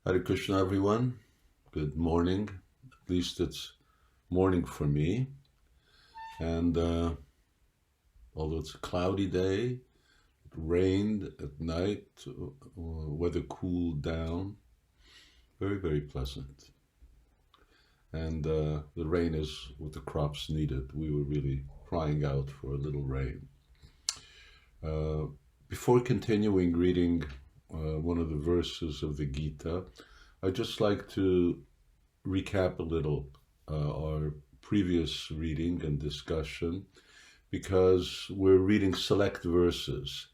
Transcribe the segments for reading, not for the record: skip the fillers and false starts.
Hare Krishna, everyone. Good morning. At least it's morning for me. And although it's a cloudy day, it rained at night, weather cooled down. Very, very pleasant. And the rain is what the crops needed. We were really crying out for a little rain. Before continuing reading one of the verses of the Gita, I'd just like to recap a little our previous reading and discussion, because we're reading select verses,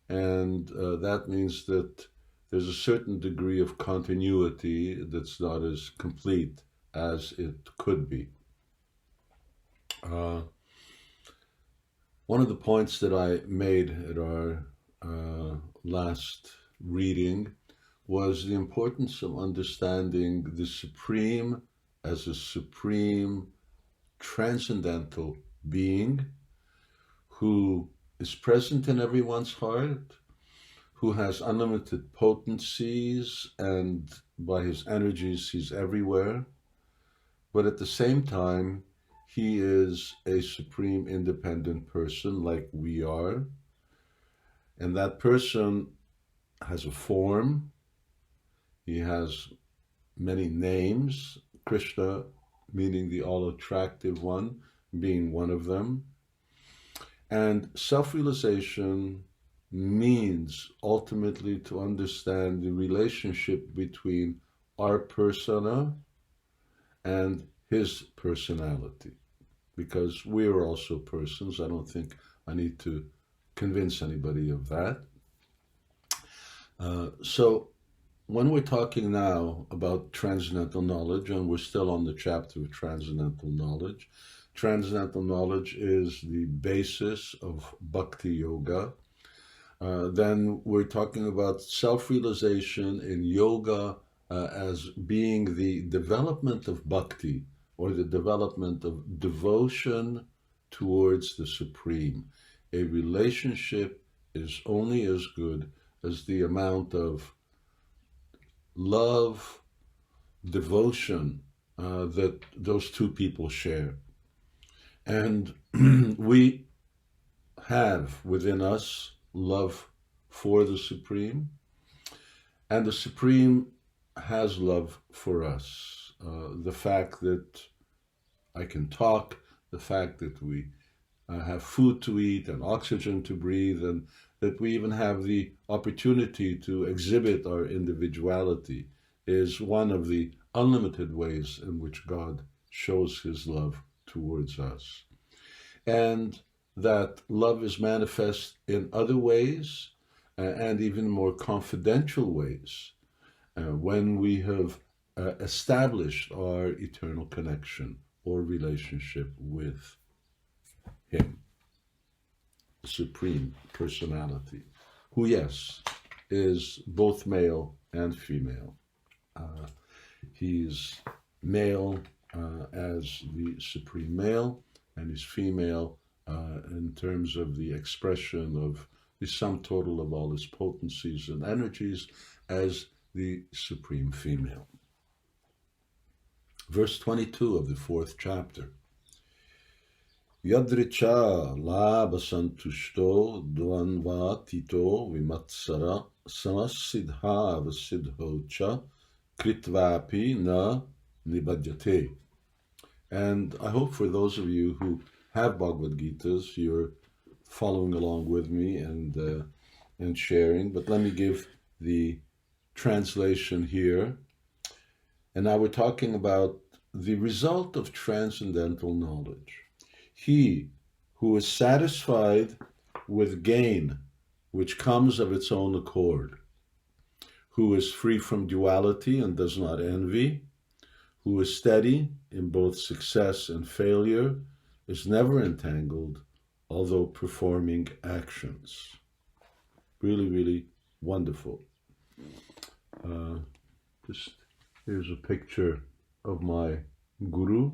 and that means that there's a certain degree of continuity that's not as complete as it could be. One of the points that I made at our last reading was the importance of understanding the Supreme as a supreme transcendental being who is present in everyone's heart, who has unlimited potencies, and by his energies he's everywhere. But at the same time, he is a supreme independent person like we are. And that person has a form. He has many names, Krishna meaning the all-attractive one, being one of them. And self-realization means ultimately to understand the relationship between our persona and his personality, because we are also persons. I don't think I need to convince anybody of that. So when we're talking now about transcendental knowledge, and we're still on the chapter of transcendental knowledge is the basis of Bhakti-yoga. Then we're talking about self-realization in yoga as being the development of bhakti, or the development of devotion towards the Supreme. A relationship is only as good as the amount of love, devotion that those two people share. And we have within us love for the Supreme, and the Supreme has love for us. The fact that I can talk, the fact that we have food to eat and oxygen to breathe, and that we even have the opportunity to exhibit our individuality is one of the unlimited ways in which God shows his love towards us. And that love is manifest in other ways, and even more confidential ways, when we have established our eternal connection or relationship with him, the Supreme Personality, who, yes, is both male and female. He's male as the Supreme Male, and he's female in terms of the expression of the sum total of all his potencies and energies as the Supreme Female. Verse 22 of the 4th chapter. Yadricha labasantushto dvanva tito vimatsara samasidha vasidhocha kritvapi na nibhadyate. And I hope for those of you who have Bhagavad-gitas, you're following along with me and sharing. But let me give the translation here. And now we're talking about the result of transcendental knowledge. He who is satisfied with gain, which comes of its own accord, who is free from duality and does not envy, who is steady in both success and failure, is never entangled, although performing actions. Really, really wonderful. Just here's a picture of my guru,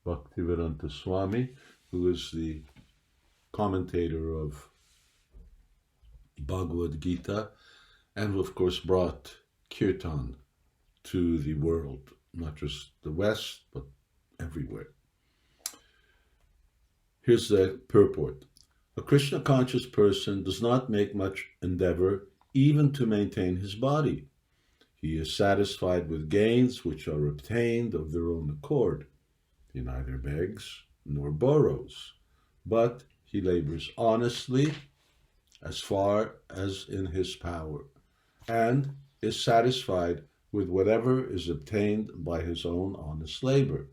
Bhakti-yoga Swami, who is the commentator of Bhagavad-gita, and who of course brought kirtan to the world, not just the West, but everywhere. Here's the purport. A Krishna-conscious person does not make much endeavor even to maintain his body. He is satisfied with gains which are obtained of their own accord. He neither begs nor borrows, but he labors honestly as far as in his power, and is satisfied with whatever is obtained by his own honest labor.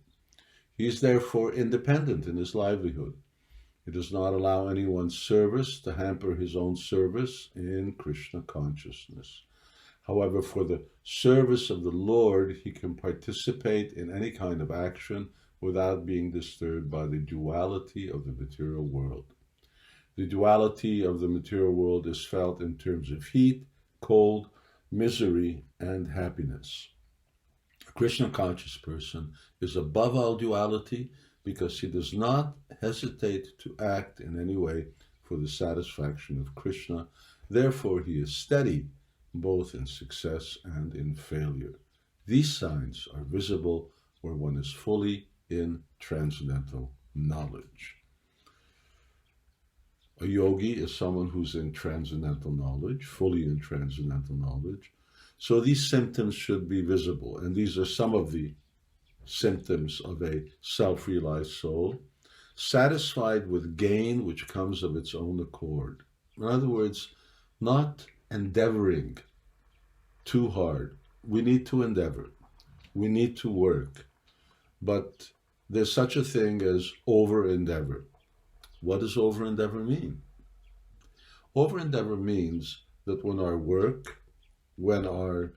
He is therefore independent in his livelihood. He does not allow anyone's service to hamper his own service in Krishna consciousness. However, for the service of the Lord, he can participate in any kind of action without being disturbed by the duality of the material world. The duality of the material world is felt in terms of heat, cold, misery, and happiness. A Krishna-conscious person is above all duality because he does not hesitate to act in any way for the satisfaction of Krishna. Therefore, he is steady both in success and in failure. These signs are visible where one is fully in transcendental knowledge. A yogi is someone who's in transcendental knowledge, fully in transcendental knowledge. So these symptoms should be visible, and these are some of the symptoms of a self-realized soul, satisfied with gain which comes of its own accord. In other words, not endeavoring too hard. We need to endeavor. We need to work. But there's such a thing as over-endeavor. What does over-endeavor mean? Over-endeavor means that when our work, when our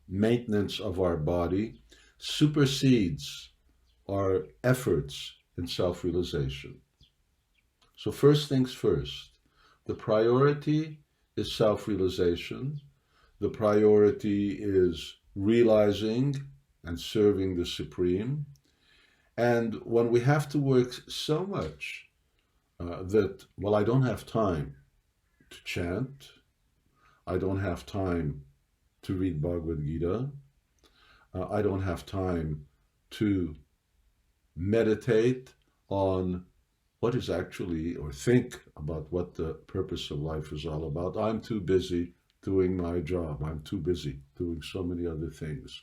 maintenance of our body supersedes our efforts in self-realization. So first things first, the priority is self-realization. The priority is realizing and serving the Supreme. And when we have to work so much that, well, I don't have time to chant, I don't have time to read Bhagavad-gita, I don't have time to meditate on what is actually, or think about what the purpose of life is all about. I'm too busy doing my job. I'm too busy doing so many other things.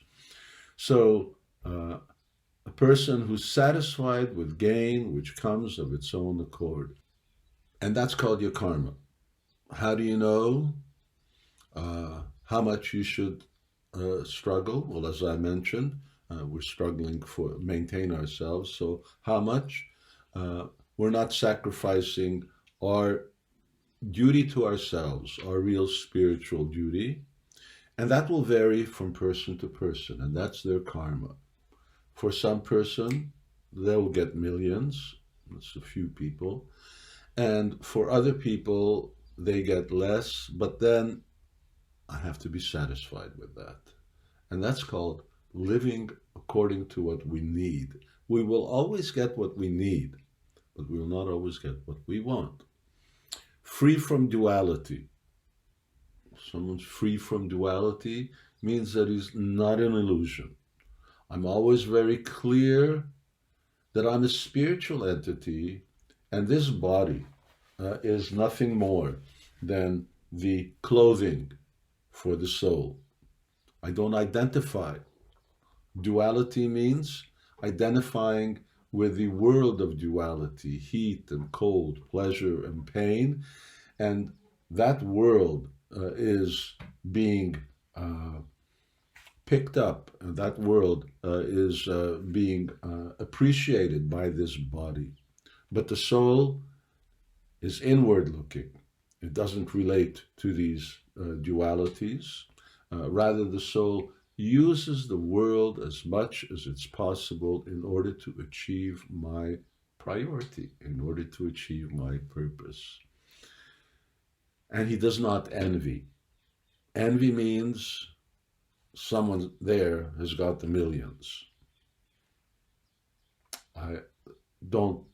So a person who's satisfied with gain which comes of its own accord. And that's called your karma. How do you know how much you should struggle? Well, as I mentioned, we're struggling for maintain ourselves. So how much? We're not sacrificing our duty to ourselves, our real spiritual duty. And that will vary from person to person, and that's their karma. For some person, they'll get millions. That's a few people. And for other people, they get less, but then I have to be satisfied with that. And that's called living according to what we need. We will always get what we need, but we will not always get what we want. Free from duality. Someone's free from duality means that he's not an illusion. I'm always very clear that I'm a spiritual entity, and this body is nothing more than the clothing for the soul. I don't identify. Duality means identifying with the world of duality, heat and cold, pleasure and pain, and that world is being picked up, and that world is being appreciated by this body. But the soul is inward looking. It doesn't relate to these dualities. Rather, the soul uses the world as much as it's possible in order to achieve my priority, in order to achieve my purpose. And he does not envy. Envy means someone there has got the millions. I don't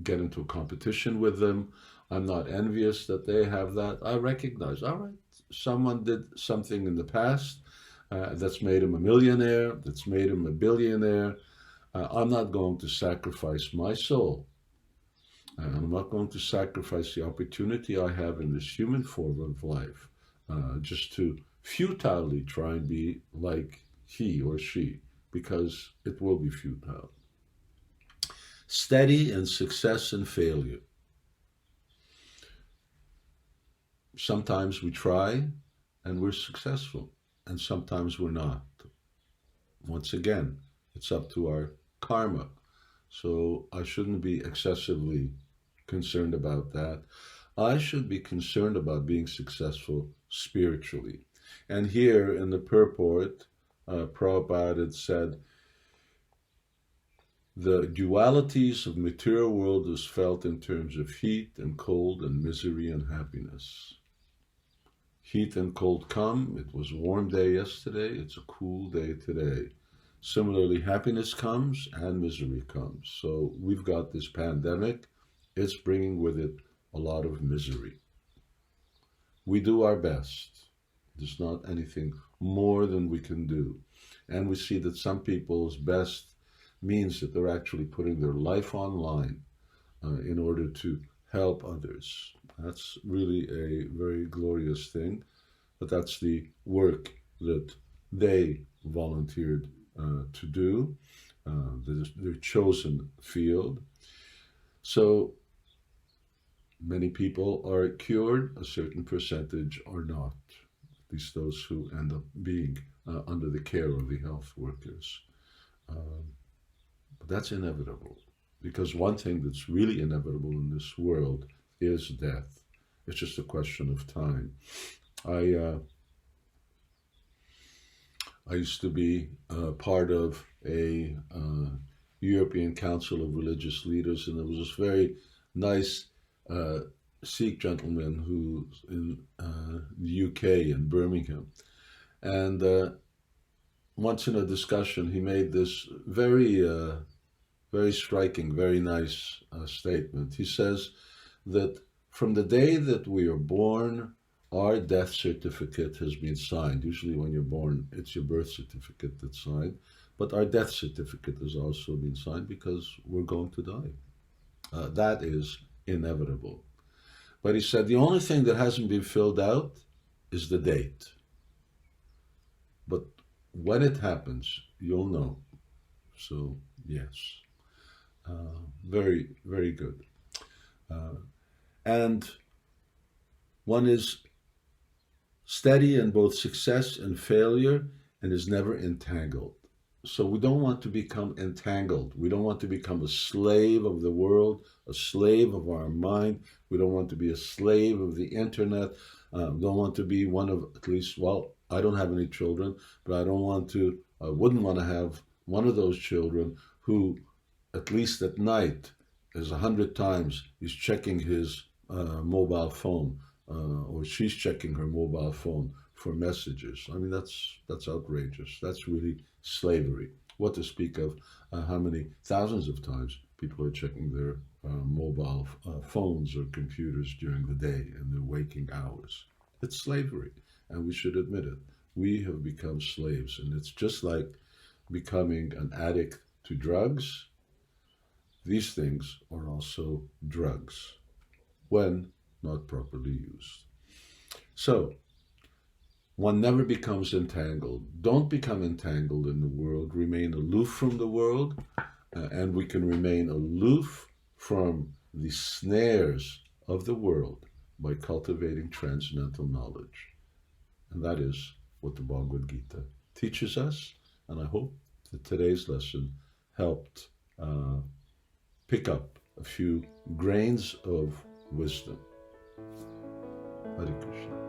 get into a competition with them. I'm not envious that they have that. I recognize, all right, someone did something in the past that's made him a millionaire, that's made him a billionaire. I'm not going to sacrifice my soul. I'm not going to sacrifice the opportunity I have in this human form of life just to futilely try and be like he or she, because it will be futile. Steady in success and failure. Sometimes we try and we're successful, and sometimes we're not. Once again, it's up to our karma. So I shouldn't be excessively concerned about that. I should be concerned about being successful spiritually. And here in the purport, Prabhupada had said, the dualities of material world is felt in terms of heat and cold and misery and happiness. Heat and cold come. It was a warm day yesterday. It's a cool day today. Similarly, happiness comes and misery comes. So we've got this pandemic. It's bringing with it a lot of misery. We do our best. There's not anything more than we can do. And we see that some people's best means that they're actually putting their life online in order to help others. That's really a very glorious thing, but that's the work that they volunteered to do, their chosen field. So many people are cured, a certain percentage are not, at least those who end up being under the care of the health workers. But that's inevitable, because one thing that's really inevitable in this world is death. It's just a question of time. I used to be part of a European Council of Religious Leaders, and there was this very nice Sikh gentleman who's in the UK, in Birmingham. And once in a discussion, he made this very striking, very nice statement. He says that from the day that we are born, our death certificate has been signed. Usually when you're born, it's your birth certificate that's signed. But our death certificate has also been signed because we're going to die. That is inevitable. But he said the only thing that hasn't been filled out is the date. But when it happens, you'll know. So, yes. Very, very good. And one is steady in both success and failure and is never entangled. So we don't want to become entangled. We don't want to become a slave of the world, a slave of our mind. We don't want to be a slave of the internet. Don't want to be one of, at least, well, I don't have any children, but I wouldn't want to have one of those children who, at least at night, is 100 times, he's checking his mobile phone, or she's checking her mobile phone for messages. I mean, that's outrageous. That's really slavery. What to speak of how many thousands of times people are checking their mobile phones or computers during the day in their waking hours. It's slavery, and we should admit it. We have become slaves, and it's just like becoming an addict to drugs. These things are also drugs when not properly used. So, one never becomes entangled. Don't become entangled in the world. Remain aloof from the world, and we can remain aloof from the snares of the world by cultivating transcendental knowledge. And that is what the Bhagavad-gita teaches us, and I hope that today's lesson helped pick up a few grains of wisdom. Hare Krishna.